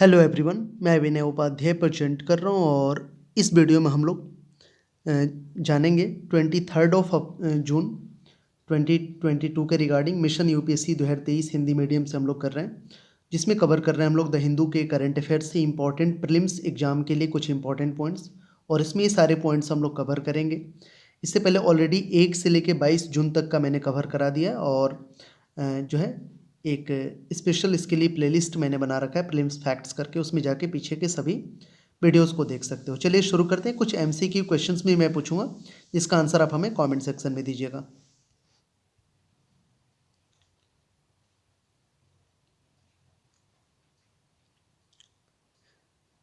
Hello everyone, मैं विनय Upadhyay present कर रहा हूँ और इस वीडियो में हम लोग जानेंगे 23 जून 2022 के regarding mission UPSC 2023 Hindi medium से हम लोग कर रहे हैं, जिसमें कवर कर रहे हैं हम लोग द हिंदू के करंट अफेयर्स से इंपॉर्टेंट प्रीलिम्स एग्जाम के लिए कुछ इंपॉर्टेंट पॉइंट्स, और इसमें ये सारे पॉइंट्स हम लोग कवर करेंगे। इससे पहले ऑलरेडी 1 से लेकर 22 जून तक का मैंने कवर करा दिया और जो है एक स्पेशल इसके लिए प्लेलिस्ट मैंने बना रखा है प्रीलिम्स फैक्ट्स करके, उसमें जाके पीछे के सभी वीडियोस को देख सकते हो। चलिए शुरू करते हैं। कुछ एमसीक्यू क्वेश्चंस भी मैं पूछूंगा, जिसका आंसर आप हमें कमेंट सेक्शन में दीजिएगा।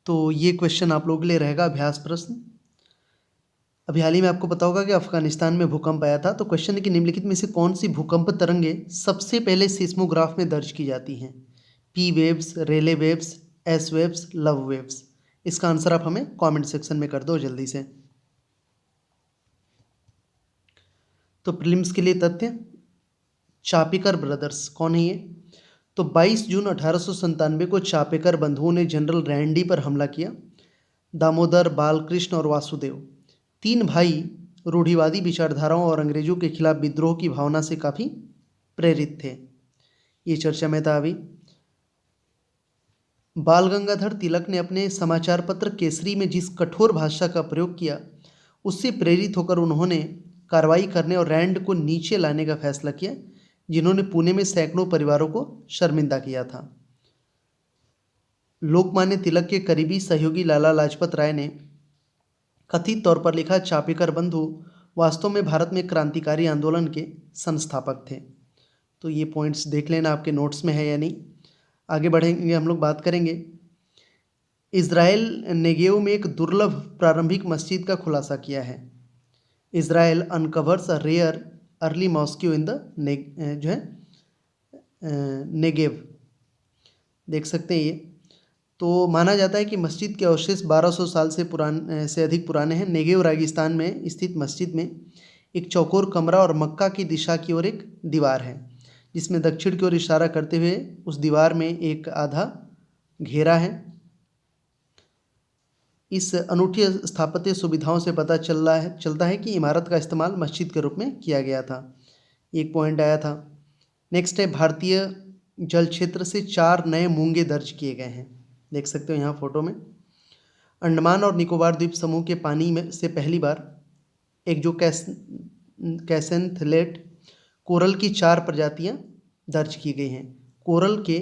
तो ये क्वेश्चन आप लोगों के लिए रहेगा अभ्यास प्रश्न। अभी हाल ही में आपको पता होगा कि अफगानिस्तान में भूकंप आया था, तो क्वेश्चन है कि निम्नलिखित में से कौन सी भूकंप तरंगे सबसे पहले सीस्मोग्राफ में दर्ज की जाती हैं? P waves, Rayleigh waves, S waves, Love waves. इसका आंसर आप हमें कमेंट सेक्शन में कर दो जल्दी से। तो प्रीलिम्स के लिए तथ्य, चापेकर ब्रदर्स कौन है ये? तो 22 जून 1897 को चापेकर बंधुओं ने जनरल रैंडी पर हमला किया। दामोदर, बालकृष्ण और वासुदेव, तीन भाई रूढ़िवादी विचारधाराओं और अंग्रेजों के खिलाफ विद्रोह की भावना से काफ़ी प्रेरित थे। ये चर्चा में था अभी। बाल गंगाधर तिलक ने अपने समाचार पत्र केसरी में जिस कठोर भाषा का प्रयोग किया, उससे प्रेरित होकर उन्होंने कार्रवाई करने और रैंड को नीचे लाने का फैसला किया, जिन्होंने पुणे में सैकड़ों परिवारों को शर्मिंदा किया था। लोकमान्य तिलक के करीबी सहयोगी लाला लाजपत राय ने कथित तौर पर लिखा, चापेकर बंधु वास्तव में भारत में क्रांतिकारी आंदोलन के संस्थापक थे। तो ये पॉइंट्स देख लेना आपके नोट्स में है या नहीं। आगे बढ़ेंगे, हम लोग बात करेंगे। इज़राइल नेगेव में एक दुर्लभ प्रारंभिक मस्जिद का खुलासा किया है। Israel uncovers a rare early mosque in the जो है नेगेव, देख सकते हैं ये। तो माना जाता है कि मस्जिद के अवशेष 1200 साल से अधिक पुराने हैं। नेगेव रेगिस्तान में स्थित मस्जिद में एक चौकोर कमरा और मक्का की दिशा की ओर एक दीवार है, जिसमें दक्षिण की ओर इशारा करते हुए उस दीवार में एक आधा घेरा है। इस अनूठी स्थापत्य सुविधाओं से पता चलता है कि इमारत का इस्तेमाल मस्जिद के रूप में किया गया था। एक पॉइंट आया था। नेक्स्ट है, भारतीय जल क्षेत्र से 4 नए मूंगे दर्ज किए गए हैं, देख सकते हो यहाँ फोटो में। अंडमान और निकोबार द्वीप समूह के पानी में से पहली बार एक जो कैसेंथलेट कोरल की 4 प्रजातियाँ दर्ज की गई हैं। कोरल के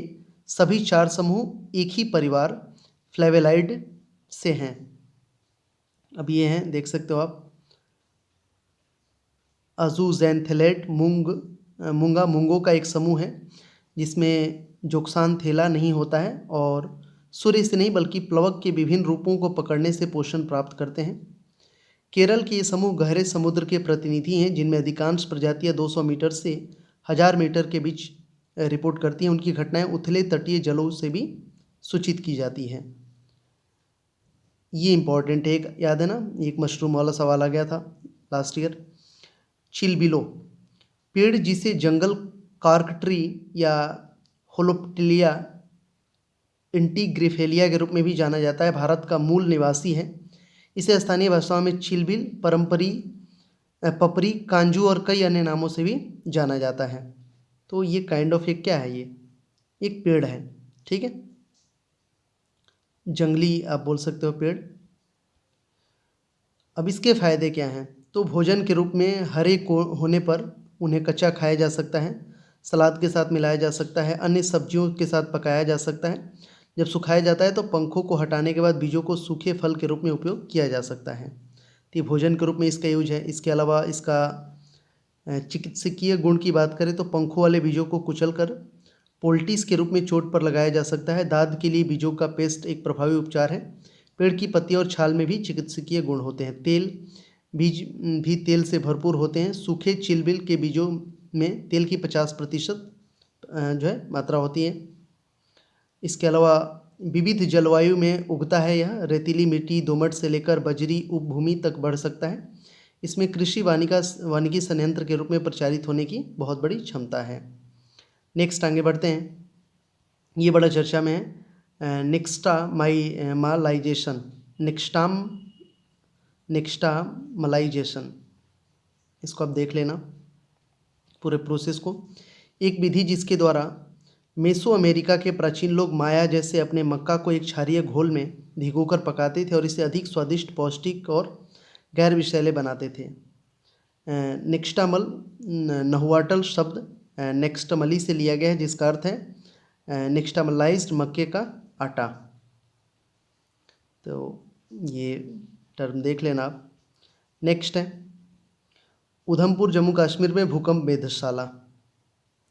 सभी 4 समूह एक ही परिवार फ्लेवेलाइड से हैं। अब ये हैं, देख सकते हो आप, अजूजेंथेलेट मूंगों का एक समूह है, जिसमें जोक्सानथेला नहीं होता है और सूर्य से नहीं बल्कि प्लवक के विभिन्न रूपों को पकड़ने से पोषण प्राप्त करते हैं। केरल के ये समूह गहरे समुद्र के प्रतिनिधि हैं, जिनमें अधिकांश प्रजातियां 200 मीटर से 1000 मीटर के बीच रिपोर्ट करती हैं। उनकी घटनाएं उथले तटीय जलों से भी सूचित की जाती हैं। ये इंपॉर्टेंट है, एक याद है ना, एक मशरूम वाला सवाल आ गया था लास्ट ईयर। चिलबिलो पेड़, जिसे जंगल कार्क ट्री या होलोप्टिलिया इंटीग्रिफेलिया के रूप में भी जाना जाता है, भारत का मूल निवासी है। इसे स्थानीय भाषाओं में चिलबिल, पपरी, कांजू और कई अन्य नामों से भी जाना जाता है। तो ये काइंड ऑफ एक क्या है, ये एक पेड़ है, ठीक है, जंगली आप बोल सकते हो पेड़। अब इसके फायदे क्या हैं? तो भोजन के रूप में हरे को होने पर उन्हें कच्चा खाया जा सकता है, सलाद के साथ मिलाया जा सकता है, अन्य सब्जियों के साथ पकाया जा सकता है। जब सुखाया जाता है तो पंखों को हटाने के बाद बीजों को सूखे फल के रूप में उपयोग किया जा सकता है। तो ये भोजन के रूप में इसका यूज है। इसके अलावा इसका चिकित्सकीय गुण की बात करें तो पंखों वाले बीजों को कुचलकर पोल्टिस के रूप में चोट पर लगाया जा सकता है। दाद के लिए बीजों का पेस्ट एक प्रभावी उपचार है। पेड़ की पत्तियों और छाल में भी चिकित्सकीय गुण होते हैं। बीज भी तेल से भरपूर होते हैं। सूखे चिलबिल के बीजों में तेल की 50% जो है मात्रा होती है। इसके अलावा विविध जलवायु में उगता है यह। रेतीली मिट्टी, दोमट से लेकर बजरी उपभूमि तक बढ़ सकता है। इसमें कृषि वानिकी संयंत्र के रूप में प्रचारित होने की बहुत बड़ी क्षमता है। नेक्स्ट आगे बढ़ते हैं, ये बड़ा चर्चा में है। निक्स्टामालाइजेशन, निक्स्टामलाइजेशन, इसको आप देख लेना पूरे प्रोसेस को। एक विधि जिसके द्वारा मेसो अमेरिका के प्राचीन लोग माया जैसे अपने मक्का को एक क्षारीय घोल में भिगोकर पकाते थे और इसे अधिक स्वादिष्ट, पौष्टिक और गैर विषैले बनाते थे। निक्स्टामल नहुआटल शब्द नेक्स्टमली से लिया गया है, जिसका अर्थ है निक्स्टामलाइज्ड मक्के का आटा। तो ये टर्म देख लेना आप। नेक्स्ट है उधमपुर जम्मू कश्मीर में भूकंप वेधशाला,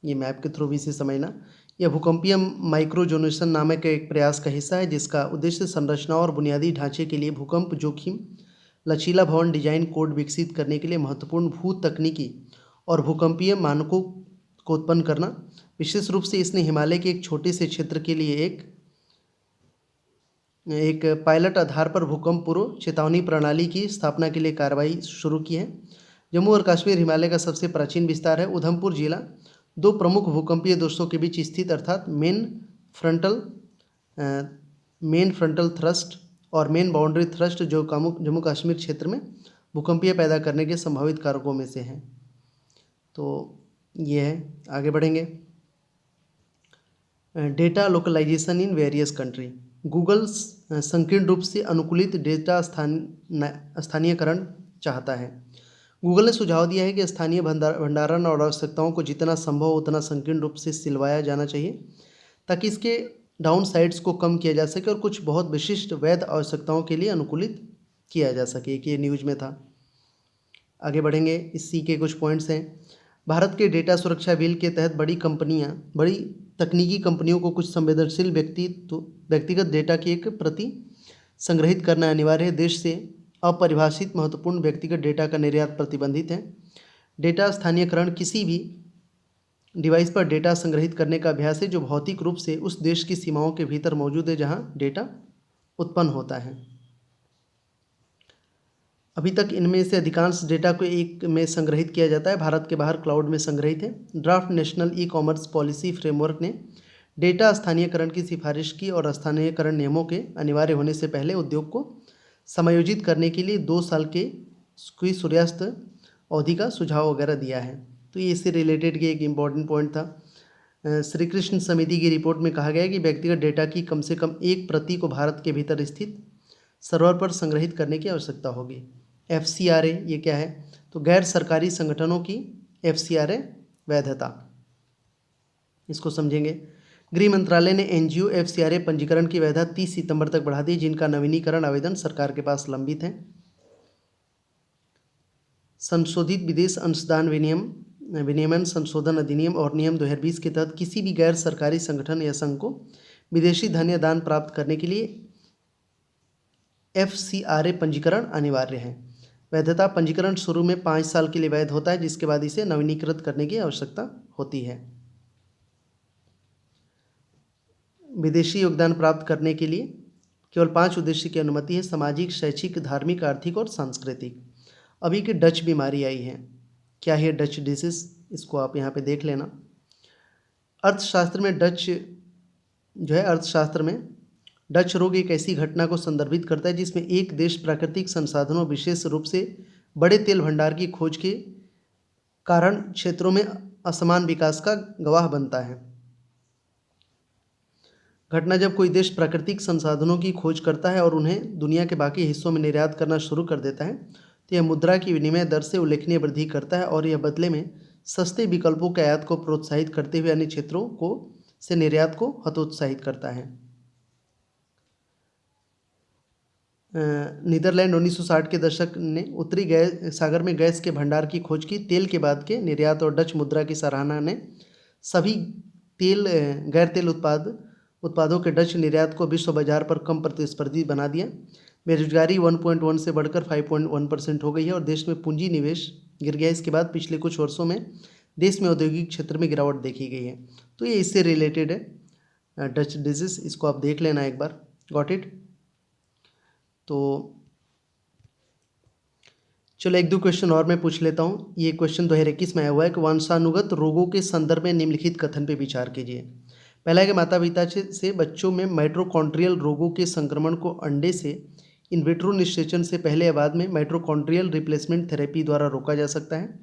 ये मैप के थ्रू भी इसे समझना। यह भूकंपीय माइक्रोजोनेशन नामक एक प्रयास का हिस्सा है जिसका उद्देश्य संरचना और बुनियादी ढांचे के लिए भूकंप जोखिम लचीला भवन डिजाइन कोड विकसित करने के लिए महत्वपूर्ण भू तकनीकी और भूकंपीय मानकों को उत्पन्न करना। विशेष रूप से इसने हिमालय के एक छोटे से क्षेत्र के लिए एक पायलट आधार पर भूकंप पूर्व चेतावनी प्रणाली की स्थापना के लिए कार्रवाई शुरू की है। जम्मू और कश्मीर हिमालय का सबसे प्राचीन विस्तार है। उधमपुर जिला दो प्रमुख भूकंपीय दोषों के बीच स्थित अर्थात मेन फ्रंटल थ्रस्ट और मेन बाउंड्री थ्रस्ट जो जम्मू कश्मीर क्षेत्र में भूकंपीय पैदा करने के संभावित कारकों में से हैं। तो ये है, आगे बढ़ेंगे। Data localisation in various country. Google संकीर्ण रूप से अनुकूलित डेटा स्थानीयकरण चाहता है। गूगल ने सुझाव दिया है कि स्थानीय भंडारण और आवश्यकताओं को जितना संभव उतना संकीर्ण रूप से सिलवाया जाना चाहिए ताकि इसके डाउन साइड्स को कम किया जा सके और कुछ बहुत विशिष्ट वैध आवश्यकताओं के लिए अनुकूलित किया जा सके, कि ये न्यूज में था। आगे बढ़ेंगे, इसी के कुछ पॉइंट्स हैं। भारत के डेटा सुरक्षा बिल के तहत बड़ी तकनीकी कंपनियों को कुछ संवेदनशील व्यक्तिगत डेटा की एक प्रति संग्रहित करना अनिवार्य है। देश से अपरिभाषित महत्वपूर्ण व्यक्तिगत डेटा का निर्यात प्रतिबंधित है। डेटा स्थानीयकरण किसी भी डिवाइस पर डेटा संग्रहित करने का अभ्यास है जो भौतिक रूप से उस देश की सीमाओं के भीतर मौजूद है जहां डेटा उत्पन्न होता है। अभी तक इनमें से अधिकांश डेटा को एक में संग्रहित किया जाता है, भारत के बाहर क्लाउड में संग्रहित है। Draft national e commerce policy framework ने डेटा स्थानीयकरण की सिफारिश की और स्थानीयकरण नियमों के अनिवार्य होने से पहले उद्योग को समायोजित करने के लिए 2 साल की सूर्यास्त अवधि का सुझाव वगैरह दिया है। तो ये इससे रिलेटेड के एक इम्पॉर्टेंट पॉइंट था। श्री कृष्ण समिति की रिपोर्ट में कहा गया है कि व्यक्तिगत डेटा की कम से कम एक प्रति को भारत के भीतर स्थित सर्वर पर संग्रहित करने की आवश्यकता होगी। FCRA ये क्या है? तो गैर सरकारी संगठनों की FCRA वैधता, इसको समझेंगे। गृह मंत्रालय ने NGO FCRA पंजीकरण की वैधता 30 सितंबर तक बढ़ा दी, जिनका नवीनीकरण आवेदन सरकार के पास लंबित है। संशोधित विदेश अंशदान विनियमन संशोधन अधिनियम और नियम 2020 के तहत किसी भी गैर सरकारी संगठन या संघ को विदेशी धन या दान प्राप्त करने के लिए FCRA पंजीकरण अनिवार्य है। वैधता पंजीकरण शुरू में 5 साल के लिए वैध होता है, जिसके बाद इसे नवीनीकृत करने की आवश्यकता होती है। विदेशी योगदान प्राप्त करने के लिए केवल 5 उद्देश्य की अनुमति है: सामाजिक, शैक्षिक, धार्मिक, आर्थिक और सांस्कृतिक। अभी की डच बीमारी आई है, क्या है डच डिसीज, इसको आप यहाँ पे देख लेना। अर्थशास्त्र में डच रोग एक ऐसी घटना को संदर्भित करता है जिसमें एक देश प्राकृतिक संसाधनों, विशेष रूप से बड़े तेल भंडार की खोज के कारण क्षेत्रों में असमान विकास का गवाह बनता है। घटना जब कोई देश प्राकृतिक संसाधनों की खोज करता है और उन्हें दुनिया के बाकी हिस्सों में निर्यात करना शुरू कर देता है तो यह मुद्रा की विनिमय दर से उल्लेखनीय वृद्धि करता है और यह बदले में सस्ते विकल्पों के आयात को प्रोत्साहित करते हुए अन्य क्षेत्रों से निर्यात को हतोत्साहित करता है। नीदरलैंड 1960 के दशक ने उत्तरी सागर में गैस के भंडार की खोज की। तेल के बाद के निर्यात और डच मुद्रा की सराहना ने सभी गैर तेल उत्पादों के डच निर्यात को विश्व बाजार पर कम प्रतिस्पर्धी बना दिया। बेरोजगारी 1.1 से बढ़कर 5.1% हो गई है और देश में पूंजी निवेश गिर गया। इसके बाद पिछले कुछ वर्षों में देश में औद्योगिक क्षेत्र में गिरावट देखी गई है। तो ये इससे रिलेटेड है डच डिजीज, इसको आप देख लेना एक बार। Got it? तो चलो 1-2 क्वेश्चन और मैं पूछ लेता हूँ। ये क्वेश्चन 2021 में आया हुआ है कि वंशानुगत रोगों के संदर्भ में निम्नलिखित कथन पे विचार कीजिए। पहला है कि माता पिता से बच्चों में माइटोकॉन्ड्रियल रोगों के संक्रमण को अंडे से इन विट्रो निषेचन से पहले या बाद में माइटोकॉन्ड्रियल रिप्लेसमेंट थेरेपी द्वारा रोका जा सकता है।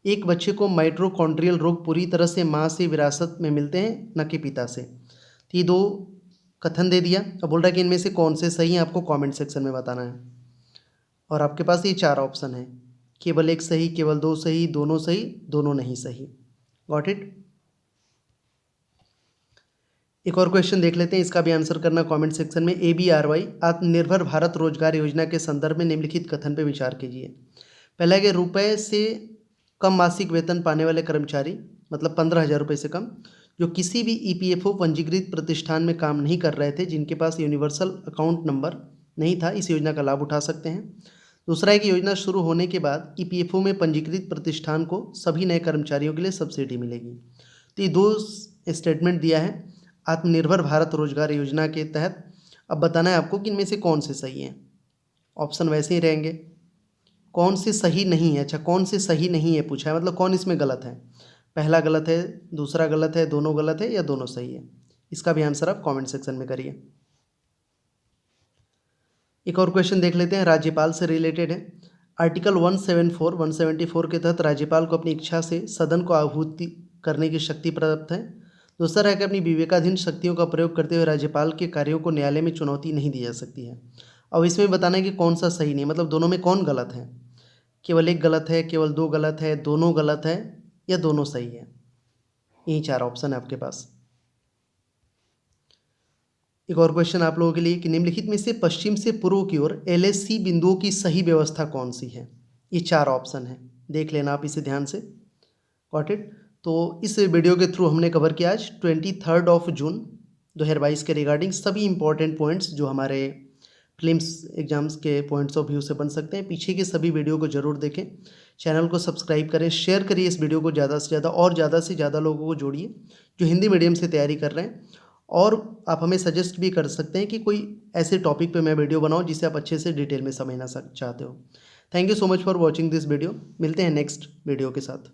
एक बच्चे को माइटोकॉन्ड्रियल रोग पूरी तरह से माँ से विरासत में मिलते हैं, न कि पिता से। तो ये 2 कथन दे दिया। अब बोल रहा है कि इनमें से कौन से सही हैं, आपको कमेंट सेक्शन में बताना है। और आपके पास ये 4 ऑप्शन है, केवल 1 सही, केवल 2 सही, दोनों नहीं सही। Got it. एक और क्वेश्चन देख लेते हैं, इसका भी आंसर करना कमेंट सेक्शन में। ABRY आत्मनिर्भर भारत रोजगार योजना के संदर्भ में निम्नलिखित कथन पर विचार कीजिए। पहला है कि रुपये से कम मासिक वेतन पाने वाले कर्मचारी, मतलब 15,000 रुपये से कम, जो किसी भी EPFO पंजीकृत प्रतिष्ठान में काम नहीं कर रहे थे, जिनके पास यूनिवर्सल अकाउंट नंबर नहीं था, इस योजना का लाभ उठा सकते हैं। दूसरा है कि योजना शुरू होने के बाद EPFO में पंजीकृत प्रतिष्ठान को सभी नए कर्मचारियों के लिए सब्सिडी मिलेगी। तो ये 2 स्टेटमेंट दिया है आत्मनिर्भर भारत रोजगार योजना के तहत। अब बताना है आपको कि इनमें से कौन से सही हैं। ऑप्शन वैसे ही रहेंगे, कौन से सही नहीं है। अच्छा, कौन से सही नहीं है पूछा है, मतलब कौन इसमें गलत है। पहला गलत है, दूसरा गलत है, दोनों गलत है, या दोनों सही है। इसका भी आंसर आप कमेंट सेक्शन में करिए। एक और क्वेश्चन देख लेते हैं, राज्यपाल से रिलेटेड है। आर्टिकल 174 के तहत राज्यपाल को अपनी इच्छा से सदन को आहूति करने की शक्ति प्राप्त है। दूसरा है कि अपनी विवेकाधीन शक्तियों का प्रयोग करते हुए राज्यपाल के कार्यों को न्यायालय में चुनौती नहीं दी जा सकती है। अब इसमें बताना है कि कौन सा सही नहीं, मतलब दोनों में कौन गलत है। केवल 1 गलत है, केवल 2 गलत है, दोनों गलत है, या दोनों सही है। यही 4 ऑप्शन है आपके पास। एक और क्वेश्चन आप लोगों के लिए कि निम्नलिखित में से पश्चिम से पूर्व की ओर LHC बिंदुओं की सही व्यवस्था कौन सी है। ये 4 ऑप्शन है, देख लेना आप इसे ध्यान से। Got it. तो इस वीडियो के थ्रू हमने कवर किया आज 23 जून 2022 के रिगार्डिंग सभी इंपॉर्टेंट पॉइंट्स जो हमारे फिल्म्स एग्जाम्स के पॉइंट्स ऑफ व्यू से बन सकते हैं। पीछे के सभी वीडियो को जरूर देखें, चैनल को सब्सक्राइब करें, शेयर करिए इस वीडियो को ज़्यादा से ज़्यादा, और ज़्यादा से ज़्यादा लोगों को जोड़िए जो हिंदी मीडियम से तैयारी कर रहे हैं। और आप हमें सजेस्ट भी कर सकते हैं कि कोई ऐसे टॉपिक पे मैं वीडियो बनाऊं जिसे आप अच्छे से डिटेल में समझना चाहते हो। Thank you so much for watching this video. मिलते हैं नेक्स्ट वीडियो के साथ।